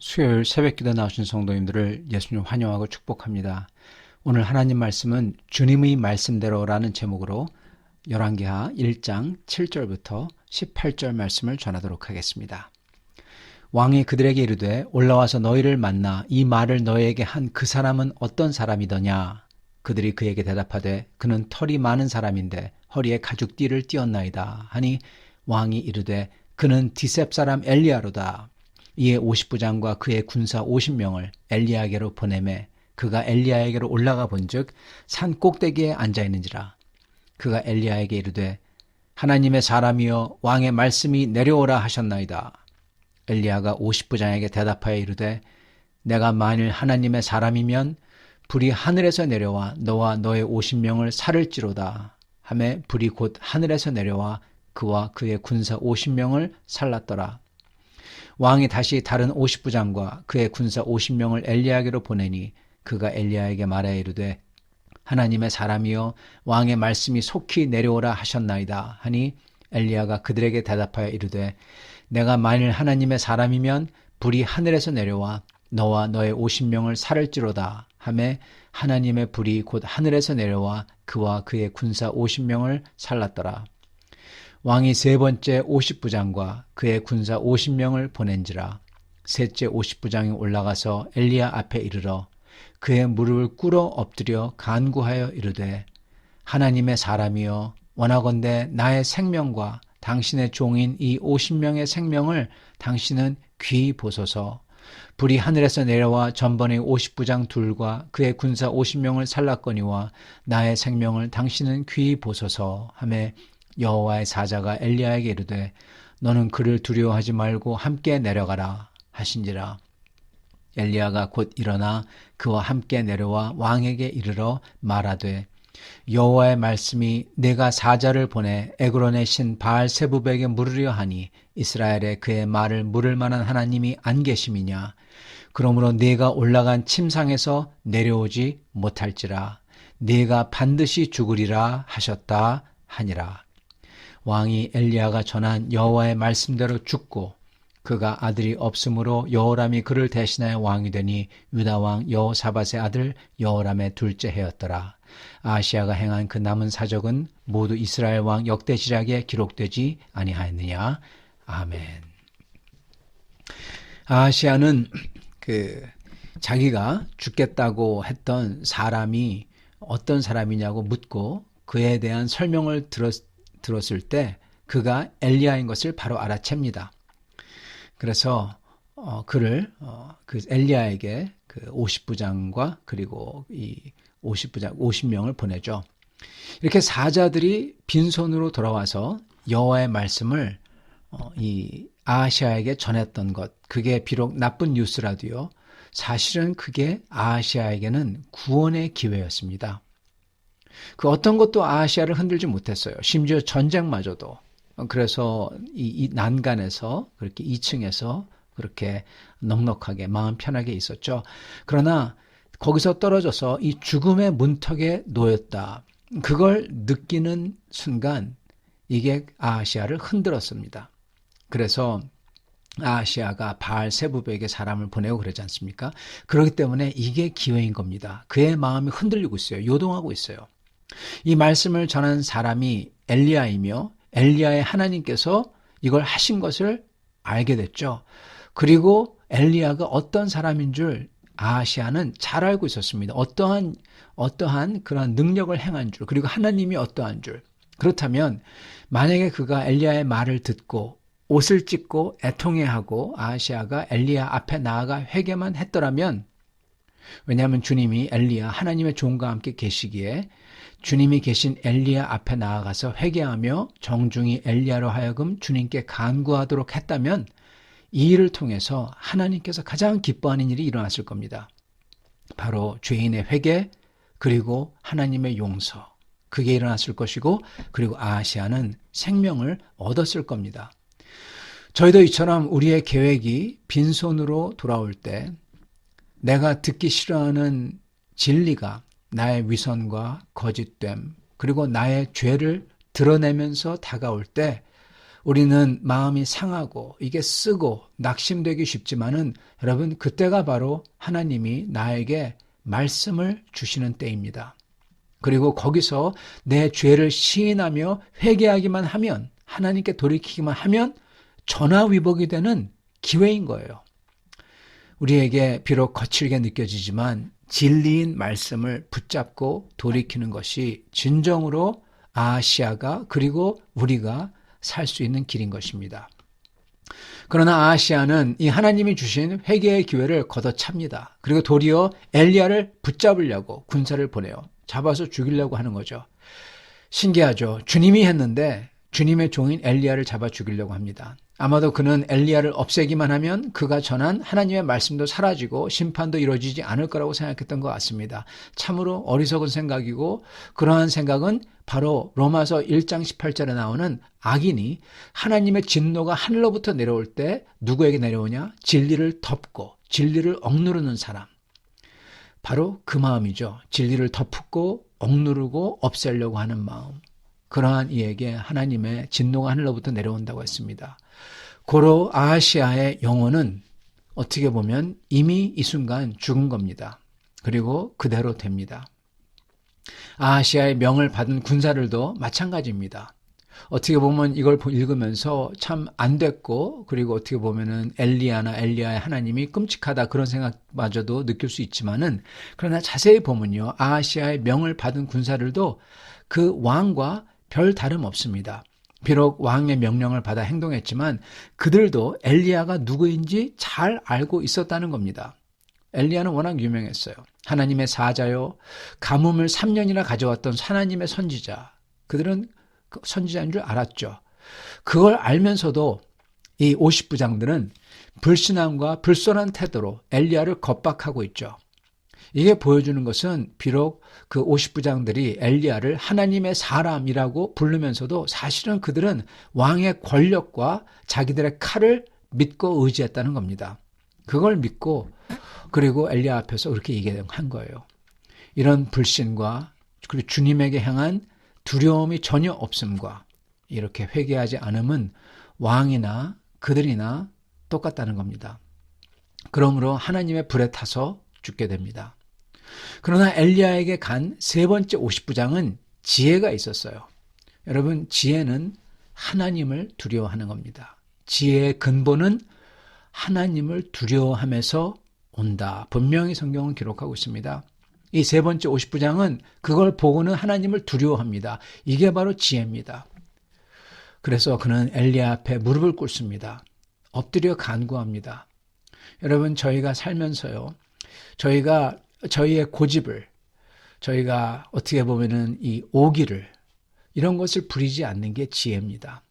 수요일 새벽기도 나오신 성도님들을 예수님 환영하고 축복합니다. 오늘 하나님 말씀은 주님의 말씀대로라는 제목으로 열왕기하 1장 7절부터 18절 말씀을 전하도록 하겠습니다. 왕이 그들에게 이르되 올라와서 너희를 만나 이 말을 너희에게 한 그 사람은 어떤 사람이더냐? 그들이 그에게 대답하되 그는 털이 많은 사람인데 허리에 가죽띠를 띠었나이다 하니 왕이 이르되 그는 디셉 사람 엘리야로다. 이에 50부장과 그의 군사 50명을 엘리야에게로 보내매 그가 엘리야에게로 올라가 본즉 산 꼭대기에 앉아 있는지라. 그가 엘리야에게 이르되 하나님의 사람이여 왕의 말씀이 내려오라 하셨나이다. 엘리야가 50부장에게 대답하여 이르되 내가 만일 하나님의 사람이면 불이 하늘에서 내려와 너와 너의 50명을 살을지로다 하매 불이 곧 하늘에서 내려와 그와 그의 군사 50명을 살랐더라. 왕이 다시 다른 50부장과 그의 군사 50명을 엘리야에게로 보내니 그가 엘리야에게 말하여 이르되 하나님의 사람이여 왕의 말씀이 속히 내려오라 하셨나이다 하니 엘리야가 그들에게 대답하여 이르되 내가 만일 하나님의 사람이면 불이 하늘에서 내려와 너와 너의 50명을 살을지로다 하매 하나님의 불이 곧 하늘에서 내려와 그와 그의 군사 50명을 살랐더라. 왕이 세 번째 50부장과 그의 군사 50명을 보낸지라. 셋째 50부장이 올라가서 엘리야 앞에 이르러 그의 무릎을 꿇어 엎드려 간구하여 이르되 하나님의 사람이여 원하건대 나의 생명과 당신의 종인 이 50명의 생명을 당신은 귀히 보소서. 불이 하늘에서 내려와 전번의 50부장 둘과 그의 군사 50명을 살랐거니와 나의 생명을 당신은 귀히 보소서 하매 여호와의 사자가 엘리야에게 이르되 너는 그를 두려워하지 말고 함께 내려가라 하신지라. 엘리야가 곧 일어나 그와 함께 내려와 왕에게 이르러 말하되 여호와의 말씀이 내가 사자를 보내 에그론의 신 바알세부백에 물으려 하니 이스라엘에 그의 말을 물을 만한 하나님이 안 계심이냐. 그러므로 네가 올라간 침상에서 내려오지 못할지라. 네가 반드시 죽으리라 하셨다 하니라. 왕이 엘리야가 전한 여호와의 말씀대로 죽고 그가 아들이 없으므로 여호람이 그를 대신하여 왕이 되니 유다 왕 여호사밧의 아들 여호람의 둘째 해였더라. 아하시야가 행한 그 남은 사적은 모두 이스라엘 왕 역대지략에 기록되지 아니하였느냐. 아멘. 아하시야는 자기가 죽겠다고 했던 사람이 어떤 사람이냐고 묻고 그에 대한 설명을 들었을 때 그가 엘리야인 것을 바로 알아챕니다. 그래서 그를 그 엘리야에게 그 50부장과 그리고 이 50명을 보내죠. 이렇게 사자들이 빈손으로 돌아와서 여호와의 말씀을 이 아하시야에게 전했던 것, 그게 비록 나쁜 뉴스라도요, 사실은 그게 아하시야에게는 구원의 기회였습니다. 그 어떤 것도 아하시야를 흔들지 못했어요. 심지어 전쟁마저도. 그래서 이 난간에서 그렇게 2층에서 그렇게 넉넉하게 마음 편하게 있었죠. 그러나 거기서 떨어져서 이 죽음의 문턱에 놓였다. 그걸 느끼는 순간 이게 아하시야를 흔들었습니다. 그래서 아하시야가 바알세부백에 사람을 보내고 그러지 않습니까? 그렇기 때문에 이게 기회인 겁니다. 그의 마음이 흔들리고 있어요. 요동하고 있어요. 이 말씀을 전한 사람이 엘리야이며 엘리야의 하나님께서 이걸 하신 것을 알게 됐죠. 그리고 엘리야가 어떤 사람인 줄 아하시야는 잘 알고 있었습니다. 어떠한 그런 능력을 행한 줄, 그리고 하나님이 어떠한 줄. 그렇다면 만약에 그가 엘리야의 말을 듣고 옷을 찢고 애통해하고 아하시야가 엘리야 앞에 나아가 회개만 했더라면, 왜냐하면 주님이 엘리야 하나님의 종과 함께 계시기에 주님이 계신 엘리야 앞에 나아가서 회개하며 정중히 엘리야로 하여금 주님께 간구하도록 했다면 이 일을 통해서 하나님께서 가장 기뻐하는 일이 일어났을 겁니다. 바로 죄인의 회개 그리고 하나님의 용서, 그게 일어났을 것이고, 그리고 아하시야는 생명을 얻었을 겁니다. 저희도 이처럼 우리의 계획이 빈손으로 돌아올 때 내가 듣기 싫어하는 진리가 나의 위선과 거짓됨 그리고 나의 죄를 드러내면서 다가올 때 우리는 마음이 상하고 이게 쓰고 낙심되기 쉽지만은 여러분 그때가 바로 하나님이 나에게 말씀을 주시는 때입니다. 그리고 거기서 내 죄를 시인하며 회개하기만 하면 하나님께 돌이키기만 하면 전화위복이 되는 기회인 거예요. 우리에게 비록 거칠게 느껴지지만 진리인 말씀을 붙잡고 돌이키는 것이 진정으로 아하시아가 그리고 우리가 살 수 있는 길인 것입니다. 그러나 아하시아는 이 하나님이 주신 회개의 기회를 걷어찹니다. 그리고 도리어 엘리야를 붙잡으려고 군사를 보내요. 잡아서 죽이려고 하는 거죠. 신기하죠. 주님이 했는데 주님의 종인 엘리야를 잡아 죽이려고 합니다. 아마도 그는 엘리야를 없애기만 하면 그가 전한 하나님의 말씀도 사라지고 심판도 이루어지지 않을 거라고 생각했던 것 같습니다. 참으로 어리석은 생각이고 그러한 생각은 바로 로마서 1장 18절에 나오는 악인이 하나님의 진노가 하늘로부터 내려올 때 누구에게 내려오냐? 진리를 덮고 진리를 억누르는 사람. 바로 그 마음이죠. 진리를 덮고 억누르고 없애려고 하는 마음. 그러한 이에게 하나님의 진노가 하늘로부터 내려온다고 했습니다. 고로 아하시아의 영혼은 어떻게 보면 이미 이 순간 죽은 겁니다. 그리고 그대로 됩니다. 아하시아의 명을 받은 군사들도 마찬가지입니다. 어떻게 보면 이걸 읽으면서 참 안 됐고 그리고 어떻게 보면은 엘리야의 하나님이 끔찍하다 그런 생각마저도 느낄 수 있지만은 그러나 자세히 보면요. 아하시아의 명을 받은 군사들도 그 왕과 별 다름 없습니다. 비록 왕의 명령을 받아 행동했지만 그들도 엘리야가 누구인지 잘 알고 있었다는 겁니다. 엘리야는 워낙 유명했어요. 하나님의 사자요. 가뭄을 3년이나 가져왔던 하나님의 선지자. 그들은 선지자인 줄 알았죠. 그걸 알면서도 이 50부장들은 불신함과 불손한 태도로 엘리야를 겁박하고 있죠. 이게 보여주는 것은 비록 그 50부장들이 엘리야를 하나님의 사람이라고 부르면서도 사실은 그들은 왕의 권력과 자기들의 칼을 믿고 의지했다는 겁니다. 그걸 믿고 그리고 엘리야 앞에서 그렇게 얘기한 거예요. 이런 불신과 그리고 주님에게 향한 두려움이 전혀 없음과 이렇게 회개하지 않음은 왕이나 그들이나 똑같다는 겁니다. 그러므로 하나님의 불에 타서 죽게 됩니다. 그러나 엘리야에게 간 세 번째 50부장은 지혜가 있었어요. 여러분, 지혜는 하나님을 두려워하는 겁니다. 지혜의 근본은 하나님을 두려워하면서 온다. 분명히 성경은 기록하고 있습니다. 이 세 번째 50부장은 그걸 보고는 하나님을 두려워합니다. 이게 바로 지혜입니다. 그래서 그는 엘리야 앞에 무릎을 꿇습니다. 엎드려 간구합니다. 여러분, 저희가 살면서요. 저희가 저희의 고집을 저희가 어떻게 보면은 이 오기를 이런 것을 부리지 않는 게 지혜입니다.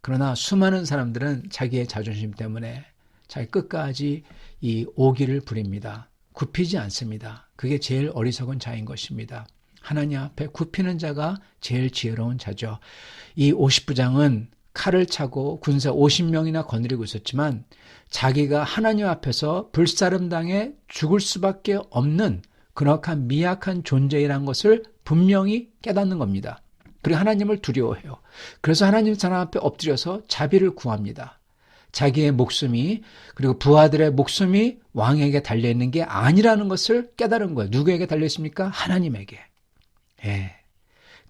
그러나 수많은 사람들은 자기의 자존심 때문에 자기 끝까지 이 오기를 부립니다. 굽히지 않습니다. 그게 제일 어리석은 자인 것입니다. 하나님 앞에 굽히는 자가 제일 지혜로운 자죠. 이 50부장은 칼을 차고 군사 50명이나 거느리고 있었지만 자기가 하나님 앞에서 불사름당해 죽을 수밖에 없는 그럭한 미약한 존재이라는 것을 분명히 깨닫는 겁니다. 그리고 하나님을 두려워해요. 그래서 하나님 사람 앞에 엎드려서 자비를 구합니다. 자기의 목숨이 그리고 부하들의 목숨이 왕에게 달려있는 게 아니라는 것을 깨달은 거예요. 누구에게 달려있습니까? 하나님에게. 예.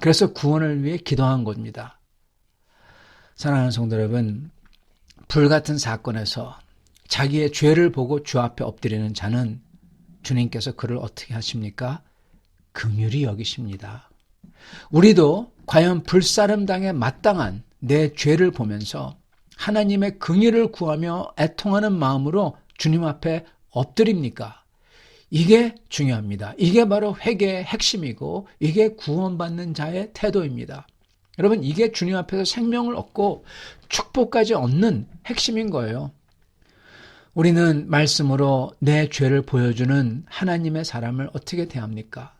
그래서 구원을 위해 기도한 겁니다. 사랑하는 성도 여러분, 불같은 사건에서 자기의 죄를 보고 주 앞에 엎드리는 자는 주님께서 그를 어떻게 하십니까? 긍휼히 여기십니다. 우리도 과연 불사름당에 마땅한 내 죄를 보면서 하나님의 긍휼을 구하며 애통하는 마음으로 주님 앞에 엎드립니까? 이게 중요합니다. 이게 바로 회개의 핵심이고 이게 구원받는 자의 태도입니다. 여러분, 이게 주님 앞에서 생명을 얻고 축복까지 얻는 핵심인 거예요. 우리는 말씀으로 내 죄를 보여주는 하나님의 사람을 어떻게 대합니까?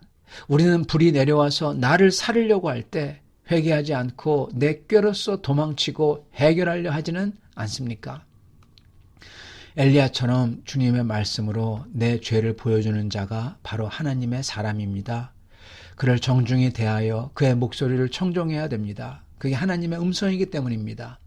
우리는 불이 내려와서 나를 살리려고 할 때 회개하지 않고 내 꾀로서 도망치고 해결하려 하지는 않습니까? 엘리야처럼 주님의 말씀으로 내 죄를 보여주는 자가 바로 하나님의 사람입니다. 그를 정중히 대하여 그의 목소리를 청종해야 됩니다. 그게 하나님의 음성이기 때문입니다.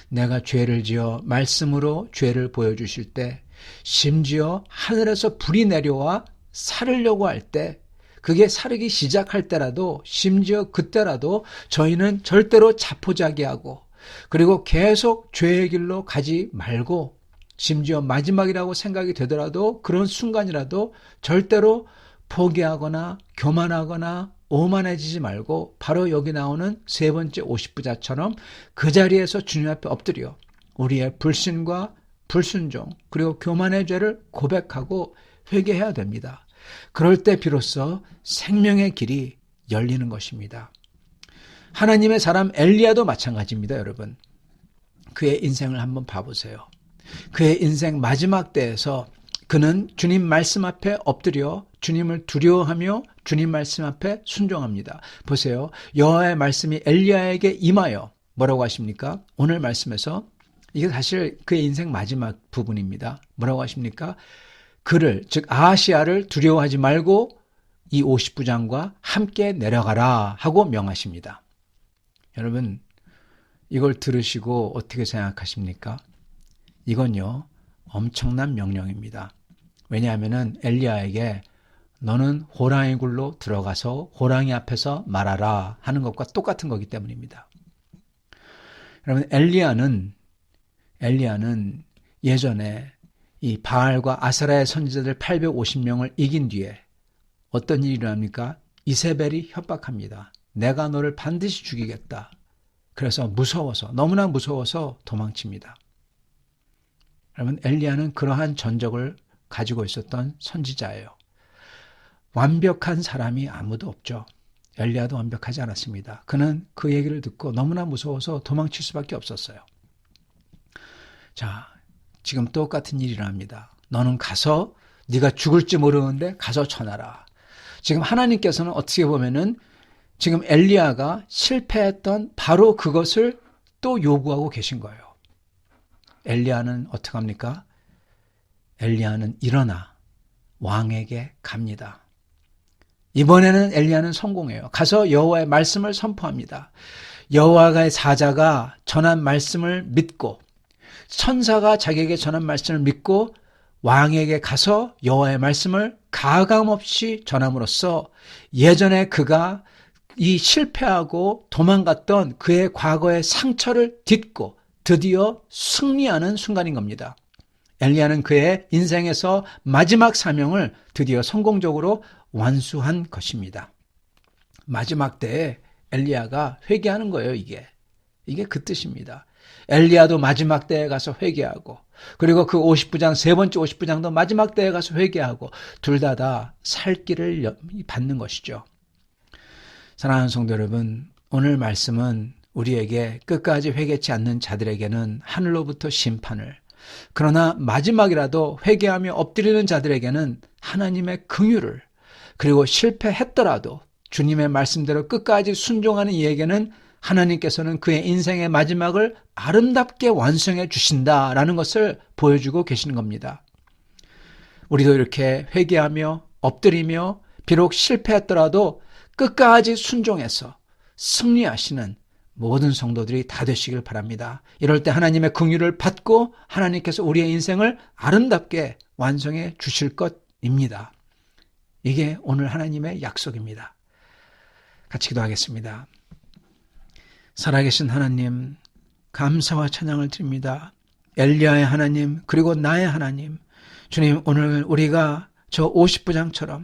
내가 죄를 지어 말씀으로 죄를 보여주실 때, 심지어 하늘에서 불이 내려와 사르려고 할 때, 그게 사르기 시작할 때라도, 심지어 그때라도 저희는 절대로 자포자기하고, 그리고 계속 죄의 길로 가지 말고, 심지어 마지막이라고 생각이 되더라도 그런 순간이라도 절대로 포기하거나 교만하거나 오만해지지 말고, 바로 여기 나오는 세 번째 50부자처럼 그 자리에서 주님 앞에 엎드려 우리의 불신과 불순종 그리고 교만의 죄를 고백하고 회개해야 됩니다. 그럴 때 비로소 생명의 길이 열리는 것입니다. 하나님의 사람 엘리야도 마찬가지입니다, 여러분. 그의 인생을 한번 봐보세요. 그의 인생 마지막 때에서 그는 주님 말씀 앞에 엎드려 주님을 두려워하며 주님 말씀 앞에 순종합니다. 보세요. 여호와의 말씀이 엘리야에게 임하여 뭐라고 하십니까? 오늘 말씀에서 이게 사실 그의 인생 마지막 부분입니다. 뭐라고 하십니까? 그를, 즉 아하시야를 두려워하지 말고 이 50부장과 함께 내려가라 하고 명하십니다. 여러분, 이걸 들으시고 어떻게 생각하십니까? 이건요, 엄청난 명령입니다. 왜냐하면 엘리야에게 너는 호랑이 굴로 들어가서 호랑이 앞에서 말하라 하는 것과 똑같은 거기 때문입니다. 여러분, 엘리야는 예전에 이 바알과 아세라의 선지자들 850명을 이긴 뒤에 어떤 일이 일어납니까? 이세벨이 협박합니다. 내가 너를 반드시 죽이겠다. 그래서 무서워서, 너무나 무서워서 도망칩니다. 여러분, 엘리야는 그러한 전적을 가지고 있었던 선지자예요. 완벽한 사람이 아무도 없죠. 엘리야도 완벽하지 않았습니다. 그는 그 얘기를 듣고 너무나 무서워서 도망칠 수밖에 없었어요. 자, 지금 똑같은 일이 일어납니다. 너는 가서 네가 죽을지 모르는데 가서 전하라. 지금 하나님께서는 어떻게 보면은 지금 엘리야가 실패했던 바로 그것을 또 요구하고 계신 거예요. 엘리야는 어떻게 합니까? 엘리야는 일어나 왕에게 갑니다. 이번에는 엘리야는 성공해요. 가서 여호와의 말씀을 선포합니다. 여호와의 사자가 전한 말씀을 믿고, 천사가 자기에게 전한 말씀을 믿고 왕에게 가서 여호와의 말씀을 가감없이 전함으로써 예전에 그가 이 실패하고 도망갔던 그의 과거의 상처를 딛고 드디어 승리하는 순간인 겁니다. 엘리야는 그의 인생에서 마지막 사명을 드디어 성공적으로 완수한 것입니다. 마지막 때에 엘리야가 회개하는 거예요, 이게 그 뜻입니다. 엘리야도 마지막 때에 가서 회개하고, 그리고 그 50부장, 세 번째 50부장도 마지막 때에 가서 회개하고, 둘 다 살 길을 받는 것이죠. 사랑하는 성도 여러분, 오늘 말씀은 우리에게 끝까지 회개치 않는 자들에게는 하늘로부터 심판을, 그러나 마지막이라도 회개하며 엎드리는 자들에게는 하나님의 긍휼을, 그리고 실패했더라도 주님의 말씀대로 끝까지 순종하는 이에게는 하나님께서는 그의 인생의 마지막을 아름답게 완성해 주신다라는 것을 보여주고 계시는 겁니다. 우리도 이렇게 회개하며 엎드리며 비록 실패했더라도 끝까지 순종해서 승리하시는 모든 성도들이 다 되시길 바랍니다. 이럴 때 하나님의 긍휼을 받고 하나님께서 우리의 인생을 아름답게 완성해 주실 것입니다. 이게 오늘 하나님의 약속입니다. 같이 기도하겠습니다. 살아계신 하나님, 감사와 찬양을 드립니다. 엘리야의 하나님, 그리고 나의 하나님, 주님, 오늘 우리가 저 50부장처럼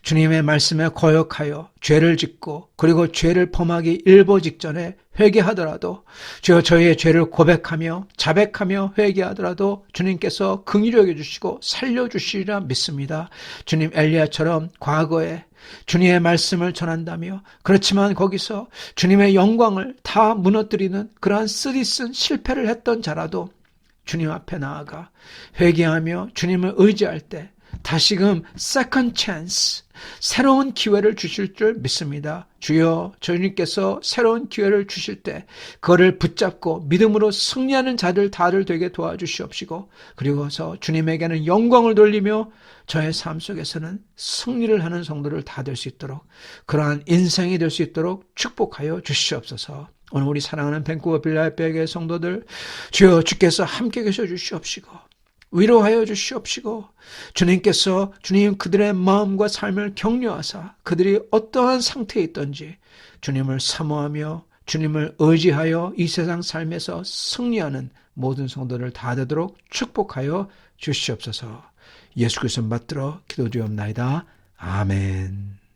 주님의 말씀에 거역하여 죄를 짓고, 그리고 죄를 범하기 일보 직전에 회개하더라도, 주여 저희의 죄를 고백하며 자백하며 회개하더라도 주님께서 긍휼히 여겨주시고 살려주시리라 믿습니다. 주님, 엘리야처럼 과거에 주님의 말씀을 전한다며, 그렇지만 거기서 주님의 영광을 다 무너뜨리는 그러한 쓰디쓴 실패를 했던 자라도 주님 앞에 나아가 회개하며 주님을 의지할 때 다시금 second chance, 새로운 기회를 주실 줄 믿습니다. 주여, 주님께서 새로운 기회를 주실 때 그거를 붙잡고 믿음으로 승리하는 자들 다들 되게 도와주시옵시고, 그리고서 주님에게는 영광을 돌리며 저의 삶 속에서는 승리를 하는 성도를 다 될 수 있도록, 그러한 인생이 될 수 있도록 축복하여 주시옵소서. 오늘 우리 사랑하는 밴쿠버 빌라델피아 성도들, 주여 주께서 함께 계셔 주시옵시고 위로하여 주시옵시고 주님께서 주님 그들의 마음과 삶을 격려하사 그들이 어떠한 상태에 있든지 주님을 사모하며 주님을 의지하여 이 세상 삶에서 승리하는 모든 성도들 다 되도록 축복하여 주시옵소서. 예수 그리스도 받들어 기도드리옵나이다. 아멘.